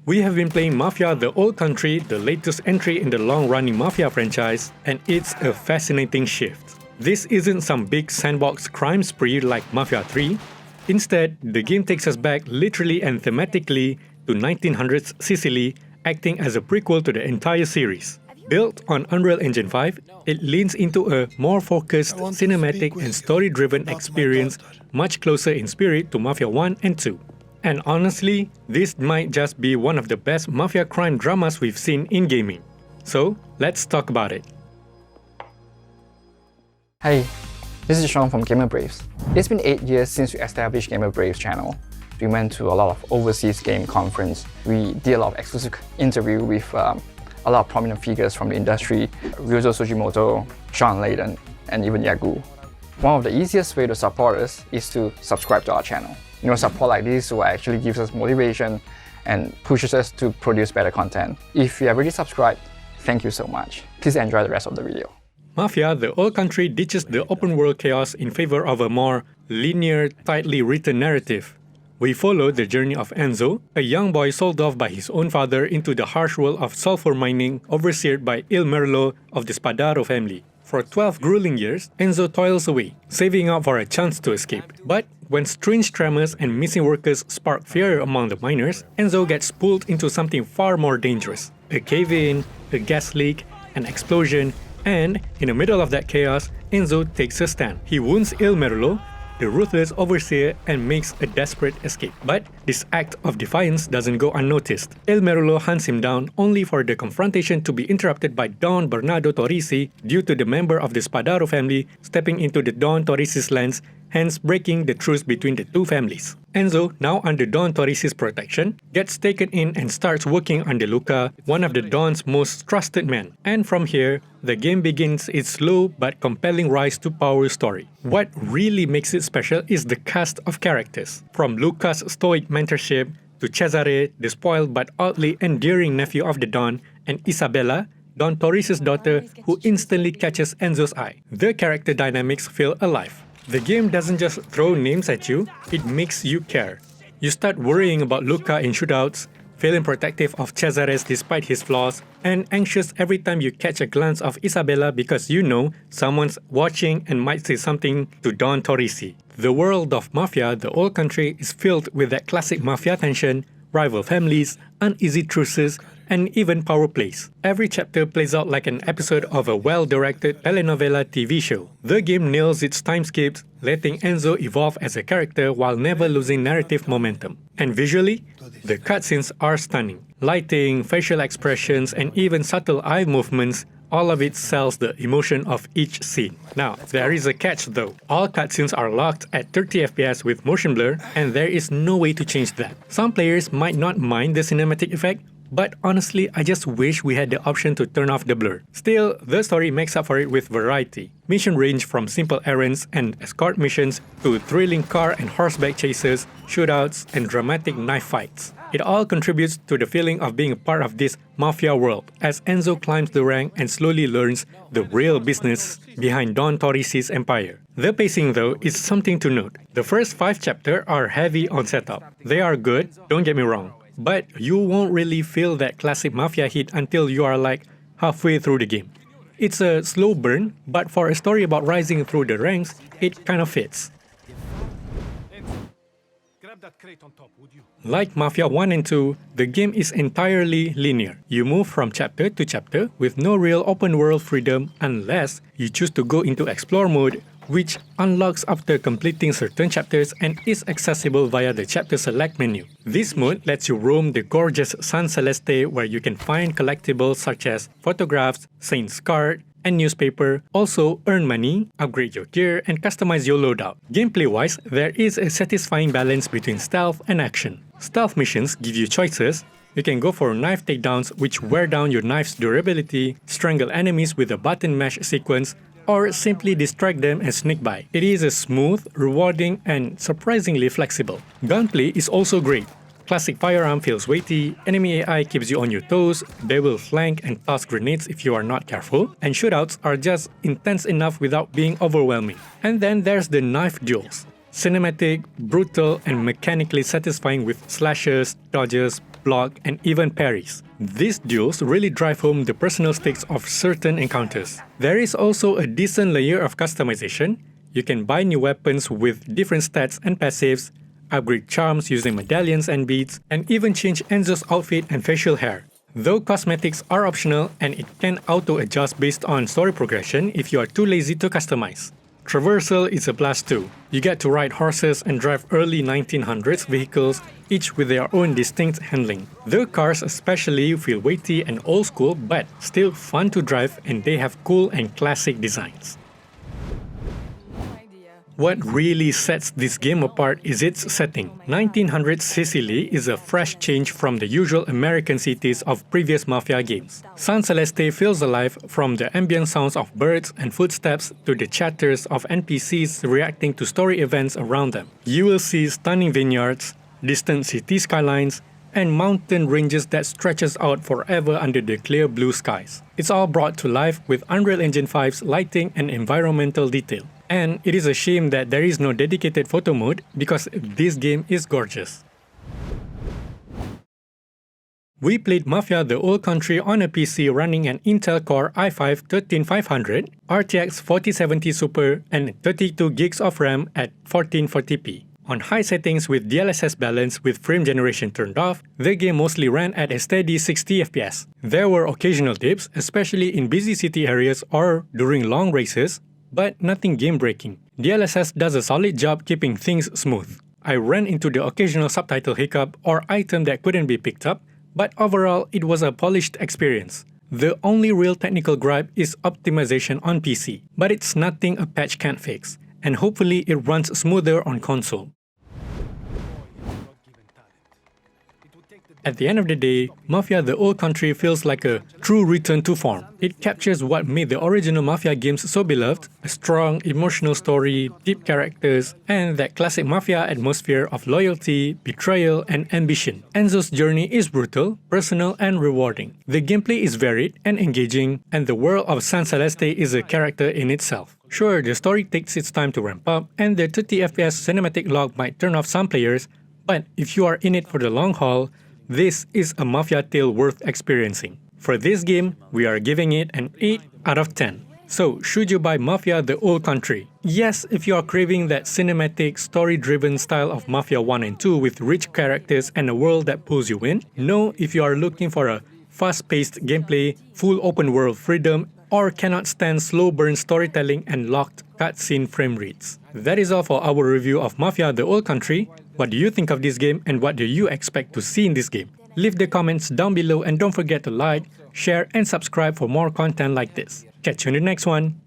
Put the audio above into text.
We have been playing Mafia the Old Country, the latest entry in the long-running Mafia franchise, and it's a fascinating shift. This isn't some big sandbox crime spree like Mafia 3. Instead, the game takes us back literally and thematically to 1900s Sicily, acting as a prequel to the entire series. Built on Unreal Engine 5, it leans into a more focused, cinematic and story-driven experience, much closer in spirit to Mafia 1 and 2. And honestly, this might just be one of the best Mafia crime dramas we've seen in gaming. So, let's talk about it. Hey, this is Sean from Gamer Braves. It's been 8 years since we established Gamer Braves channel. We went to a lot of overseas game conference. We did a lot of exclusive interview with a lot of prominent figures from the industry, Ryuzo Sugimoto, Sean Layden, and even Yagu. One of the easiest way to support us is to subscribe to our channel. Support like this will actually gives us motivation and pushes us to produce better content. If you have already subscribed, thank you so much. Please enjoy the rest of the video. Mafia the Old Country ditches the open-world chaos in favor of a more linear, tightly written narrative. We follow the journey of Enzo, a young boy sold off by his own father into the harsh world of sulfur mining overseered by Il Merlo of the Spadaro family. For 12 grueling years, Enzo toils away, saving up for a chance to escape. But when strange tremors and missing workers spark fear among the miners, Enzo gets pulled into something far more dangerous. A cave-in, a gas leak, an explosion, and in the middle of that chaos, Enzo takes a stand. He wounds Il Merlo, the ruthless overseer, and makes a desperate escape. But this act of defiance doesn't go unnoticed. Il Merlo hunts him down only for the confrontation to be interrupted by Don Bernardo Torrisi due to the member of the Spadaro family stepping into the Don Torrisi's lands, hence breaking the truce between the two families. Enzo, now under Don Torrisi's protection, gets taken in and starts working under Luca, one of the Don's most trusted men. And from here, the game begins its slow but compelling rise to power story. What really makes it special is the cast of characters. From Luca's stoic mentorship to Cesare, the spoiled but oddly endearing nephew of the Don, and Isabella, Don Torrisi's daughter, who instantly catches Enzo's eye. The character dynamics feel alive. The game doesn't just throw names at you, it makes you care. You start worrying about Luca in shootouts, feeling protective of Cesare despite his flaws, and anxious every time you catch a glance of Isabella because you know someone's watching and might say something to Don Torrisi. The world of Mafia, the Old Country, is filled with that classic Mafia tension, rival families, uneasy truces, and even power plays. Every chapter plays out like an episode of a well-directed telenovela TV show. The game nails its time skips, letting Enzo evolve as a character while never losing narrative momentum. And visually, the cutscenes are stunning. Lighting, facial expressions, and even subtle eye movements, all of it sells the emotion of each scene. Now, there is a catch though. All cutscenes are locked at 30 FPS with motion blur, and there is no way to change that. Some players might not mind the cinematic effect, but honestly, I just wish we had the option to turn off the blur. Still, the story makes up for it with variety. Missions range from simple errands and escort missions to thrilling car and horseback chases, shootouts, and dramatic knife fights. It all contributes to the feeling of being a part of this Mafia world, as Enzo climbs the rank and slowly learns the real business behind Don Torrisi's empire. The pacing though is something to note. The first 5 chapters are heavy on setup. They are good, don't get me wrong. But you won't really feel that classic Mafia hit until you are like halfway through the game. It's a slow burn, but for a story about rising through the ranks, it kind of fits. Like Mafia 1 and 2, the game is entirely linear. You move from chapter to chapter with no real open world freedom unless you choose to go into explore mode, which unlocks after completing certain chapters and is accessible via the chapter select menu. This mode lets you roam the gorgeous San Celeste where you can find collectibles such as photographs, Saint's card, and newspaper, also earn money, upgrade your gear, and customize your loadout. Gameplay-wise, there is a satisfying balance between stealth and action. Stealth missions give you choices. You can go for knife takedowns which wear down your knife's durability, strangle enemies with a button mash sequence, or simply distract them and sneak by. It is a smooth, rewarding, and surprisingly flexible. Gunplay is also great. Classic firearm feels weighty, enemy AI keeps you on your toes, they will flank and toss grenades if you are not careful, and shootouts are just intense enough without being overwhelming. And then there's the knife duels. Cinematic, brutal, and mechanically satisfying with slashes, dodges, block, and even parries. These duels really drive home the personal stakes of certain encounters. There is also a decent layer of customization. You can buy new weapons with different stats and passives, upgrade charms using medallions and beads, and even change Enzo's outfit and facial hair. Though cosmetics are optional and it can auto-adjust based on story progression if you are too lazy to customize. Traversal is a blast too. You get to ride horses and drive early 1900s vehicles, each with their own distinct handling. The cars especially feel weighty and old school but still fun to drive, and they have cool and classic designs. What really sets this game apart is its setting. 1900s Sicily is a fresh change from the usual American cities of previous Mafia games. San Celeste feels alive, from the ambient sounds of birds and footsteps to the chatters of NPCs reacting to story events around them. You will see stunning vineyards, distant city skylines, and mountain ranges that stretches out forever under the clear blue skies. It's all brought to life with Unreal Engine 5's lighting and environmental detail. And it is a shame that there is no dedicated photo mode, because this game is gorgeous. We played Mafia the Old Country on a PC running an Intel Core i5-13500, RTX 4070 Super, and 32 gigs of RAM at 1440p. On high settings with DLSS balance with frame generation turned off, the game mostly ran at a steady 60 FPS. There were occasional dips, especially in busy city areas or during long races, but nothing game-breaking. DLSS does a solid job keeping things smooth. I ran into the occasional subtitle hiccup or item that couldn't be picked up, but overall it was a polished experience. The only real technical gripe is optimization on PC, but it's nothing a patch can't fix, and hopefully it runs smoother on console. At the end of the day, Mafia the Old Country feels like a true return to form. It captures what made the original Mafia games so beloved: a strong, emotional story, deep characters, and that classic Mafia atmosphere of loyalty, betrayal, and ambition. Enzo's journey is brutal, personal, and rewarding. The gameplay is varied and engaging, and the world of San Celeste is a character in itself. Sure, the story takes its time to ramp up, and the 30 FPS cinematic log might turn off some players, but if you are in it for the long haul, this is a Mafia tale worth experiencing. For this game, we are giving it an 8 out of 10. So, should you buy Mafia the Old Country? Yes, if you are craving that cinematic, story-driven style of Mafia 1 and 2 with rich characters and a world that pulls you in. No, if you are looking for a fast-paced gameplay, full open-world freedom, or cannot stand slow-burn storytelling and locked cutscene frame rates. That is all for our review of Mafia the Old Country. What do you think of this game, and what do you expect to see in this game? Leave the comments down below, and don't forget to like, share, and subscribe for more content like this. Catch you in the next one!